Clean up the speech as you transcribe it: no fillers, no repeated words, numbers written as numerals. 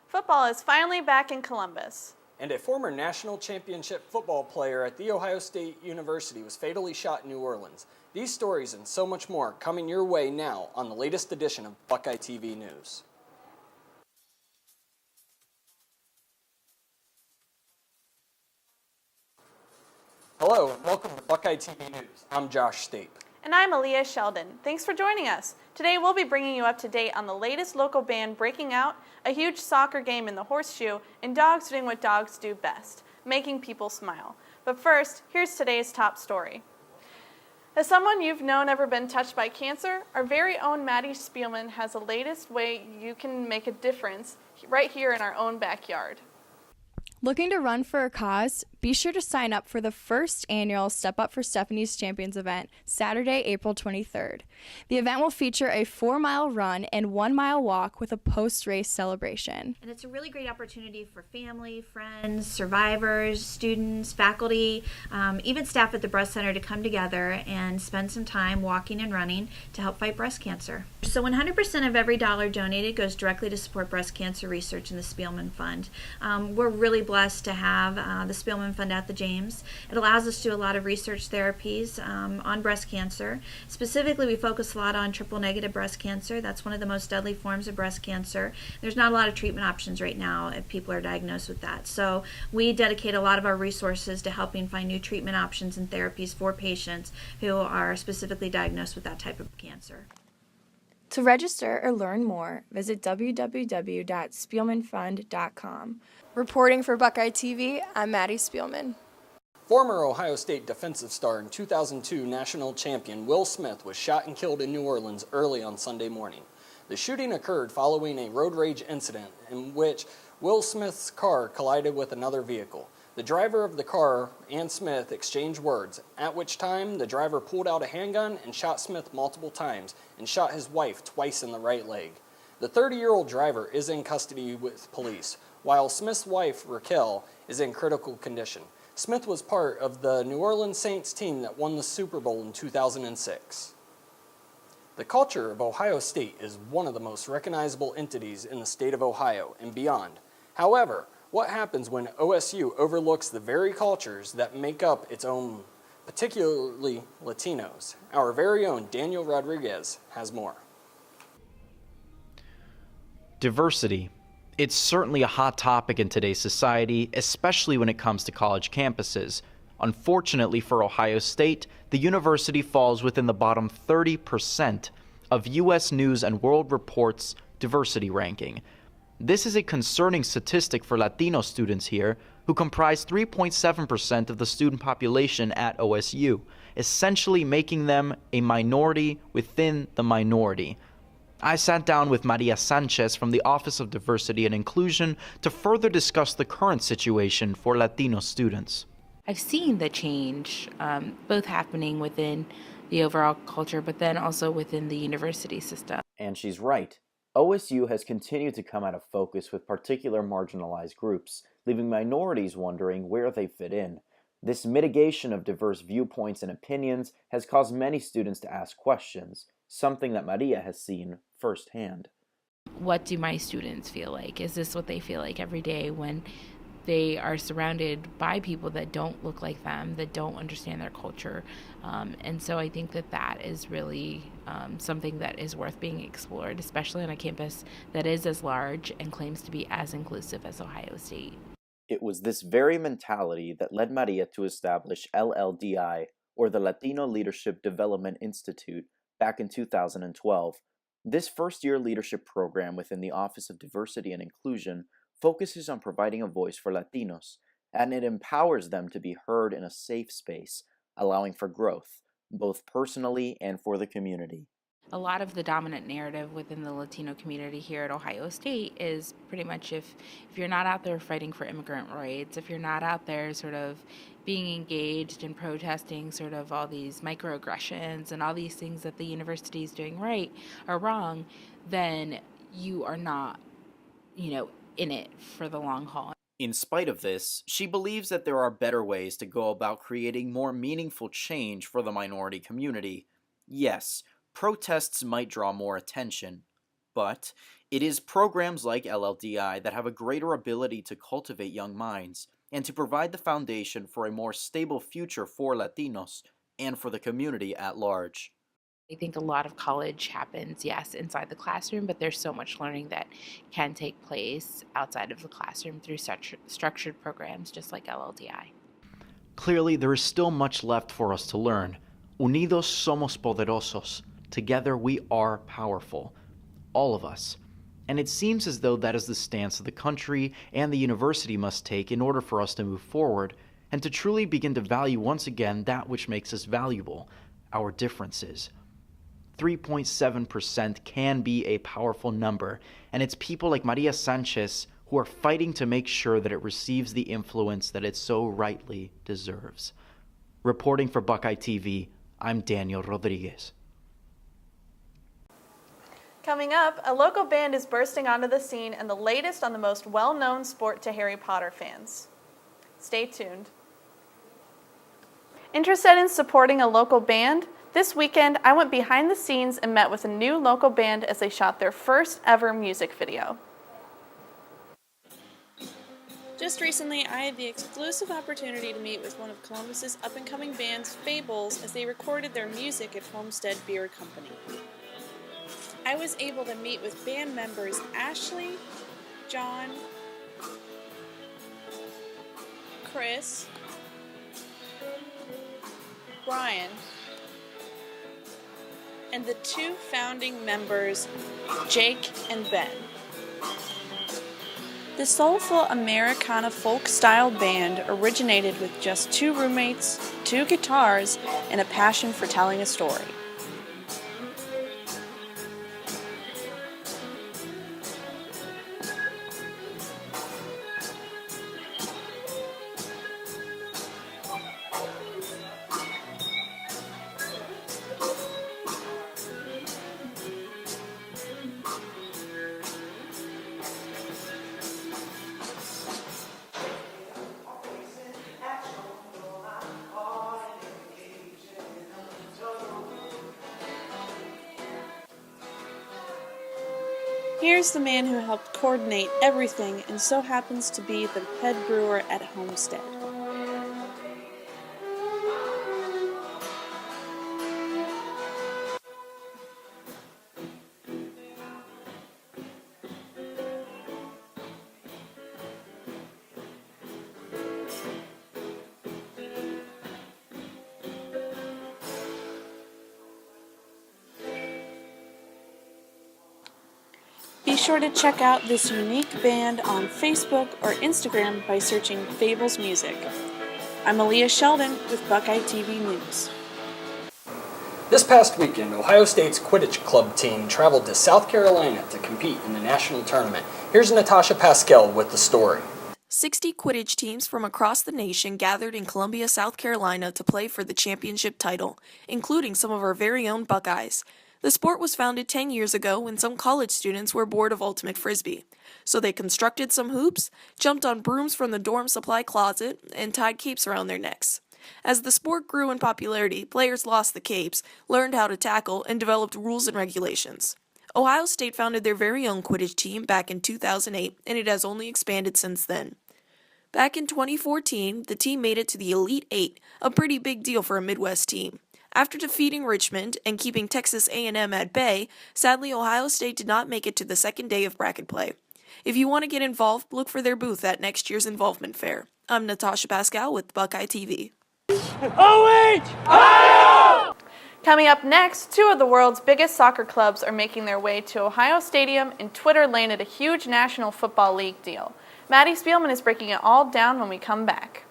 Football is finally back in Columbus. And a former national championship football player at The Ohio State University was fatally shot in New Orleans. These stories and so much more coming your way now on the latest edition of Buckeye TV News. Hello and welcome to Buckeye TV News. I'm Josh Stape. And I'm Alea Sheldon. Thanks for joining us. Today we'll be bringing you up to date on the latest local band breaking out, a huge soccer game in the Horseshoe, and dogs doing what dogs do best, making people smile. But first, here's today's top story. Has someone you've known ever been touched by cancer? Our very own Maddie Spielman has the latest way you can make a difference right here in our own backyard. Looking to run for a cause? Be sure to sign up for the first annual Step Up for Stephanie's Champions event, Saturday, April 23rd. The event will feature a 4-mile run and 1-mile walk with a post-race celebration. And it's a really great opportunity for family, friends, survivors, students, faculty, even staff at the Breast Center to come together and spend some time walking and running to help fight breast cancer. So 100% of every dollar donated goes directly to support breast cancer research in the Spielman Fund. We're really blessed to have the Spielman Fund at the James. It allows us to do a lot of research therapies on breast cancer. Specifically, we focus a lot on triple-negative breast cancer. That's one of the most deadly forms of breast cancer. There's not a lot of treatment options right now if people are diagnosed with that. So we dedicate a lot of our resources to helping find new treatment options and therapies for patients who are specifically diagnosed with that type of cancer. To register or learn more, visit www.spielmanfund.com. Reporting for Buckeye TV, I'm Maddie Spielman. Former Ohio State defensive star and 2002 national champion Will Smith was shot and killed in New Orleans early on Sunday morning. The shooting occurred following a road rage incident in which Will Smith's car collided with another vehicle. The driver of the car and Smith exchanged words, at which time the driver pulled out a handgun and shot Smith multiple times and shot his wife twice in the right leg. The 30-year-old driver is in custody with police, while Smith's wife, Raquel, is in critical condition. Smith was part of the New Orleans Saints team that won the Super Bowl in 2006. The culture of Ohio State is one of the most recognizable entities in the state of Ohio and beyond. However, what happens when OSU overlooks the very cultures that make up its own, particularly Latinos? Our very own Daniel Rodriguez has more. Diversity. It's certainly a hot topic in today's society, especially when it comes to college campuses. Unfortunately for Ohio State, the university falls within the bottom 30% of U.S. News and World Report's diversity ranking. This is a concerning statistic for Latino students here, who comprise 3.7% of the student population at OSU, essentially making them a minority within the minority. I sat down with Maria Sanchez from the Office of Diversity and Inclusion to further discuss the current situation for Latino students. I've seen the change, both happening within the overall culture, but then also within the university system. And she's right. OSU has continued to come out of focus with particular marginalized groups, leaving minorities wondering where they fit in. This mitigation of diverse viewpoints and opinions has caused many students to ask questions, something that Maria has seen firsthand. What do my students feel like? Is this what they feel like every day when they are surrounded by people that don't look like them, that don't understand their culture? And so I think that is really something that is worth being explored, especially on a campus that is as large and claims to be as inclusive as Ohio State. It was this very mentality that led Maria to establish LLDI, or the Latino Leadership Development Institute, back in 2012. This first-year leadership program within the Office of Diversity and Inclusion focuses on providing a voice for Latinos, and it empowers them to be heard in a safe space, allowing for growth, both personally and for the community. A lot of the dominant narrative within the Latino community here at Ohio State is pretty much if you're not out there fighting for immigrant rights, if you're not out there sort of being engaged in protesting sort of all these microaggressions and all these things that the university is doing right or wrong, then you are not, in it for the long haul. In spite of this, she believes that there are better ways to go about creating more meaningful change for the minority community. Yes, protests might draw more attention, but It is programs like LLDI that have a greater ability to cultivate young minds and to provide the foundation for a more stable future for Latinos and for the community at large. I think a lot of college happens, yes, inside the classroom, but there's so much learning that can take place outside of the classroom through such structured programs just like LLDI. Clearly, there is still much left for us to learn. Unidos somos poderosos. Together we are powerful. All of us. And it seems as though that is the stance that the country and the university must take in order for us to move forward and to truly begin to value once again that which makes us valuable, our differences. 3.7% can be a powerful number, and it's people like Maria Sanchez who are fighting to make sure that it receives the influence that it so rightly deserves. Reporting for Buckeye TV, I'm Daniel Rodriguez. Coming up, a local band is bursting onto the scene and the latest on the most well-known sport to Harry Potter fans. Stay tuned. Interested in supporting a local band? This weekend, I went behind the scenes and met with a new local band as they shot their first ever music video. Just recently, I had the exclusive opportunity to meet with one of Columbus's up-and-coming bands, Fables, as they recorded their music at Homestead Beer Company. I was able to meet with band members Ashley, John, Chris, Brian, and the two founding members, Jake and Ben. The soulful Americana folk-style band originated with just two roommates, two guitars, and a passion for telling a story. Here's the man who helped coordinate everything and so happens to be the head brewer at Homestead. Be sure to check out this unique band on Facebook or Instagram by searching Fables Music. I'm Alea Sheldon with Buckeye TV News. This past weekend, Ohio State's Quidditch Club team traveled to South Carolina to compete in the national tournament. Here's Natasha Pascal with the story. 60 Quidditch teams from across the nation gathered in Columbia, South Carolina to play for the championship title, including some of our very own Buckeyes. The sport was founded 10 years ago when some college students were bored of ultimate frisbee. So they constructed some hoops, jumped on brooms from the dorm supply closet, and tied capes around their necks. As the sport grew in popularity, players lost the capes, learned how to tackle, and developed rules and regulations. Ohio State founded their very own Quidditch team back in 2008, and it has only expanded since then. Back in 2014, the team made it to the Elite Eight, a pretty big deal for a Midwest team. After defeating Richmond and keeping Texas A&M at bay, sadly Ohio State did not make it to the second day of bracket play. If you want to get involved, look for their booth at next year's Involvement Fair. I'm Natasha Pascal with Buckeye TV. Coming up next, two of the world's biggest soccer clubs are making their way to Ohio Stadium, and Twitter landed a huge National Football League deal. Maddie Spielman is breaking it all down when we come back.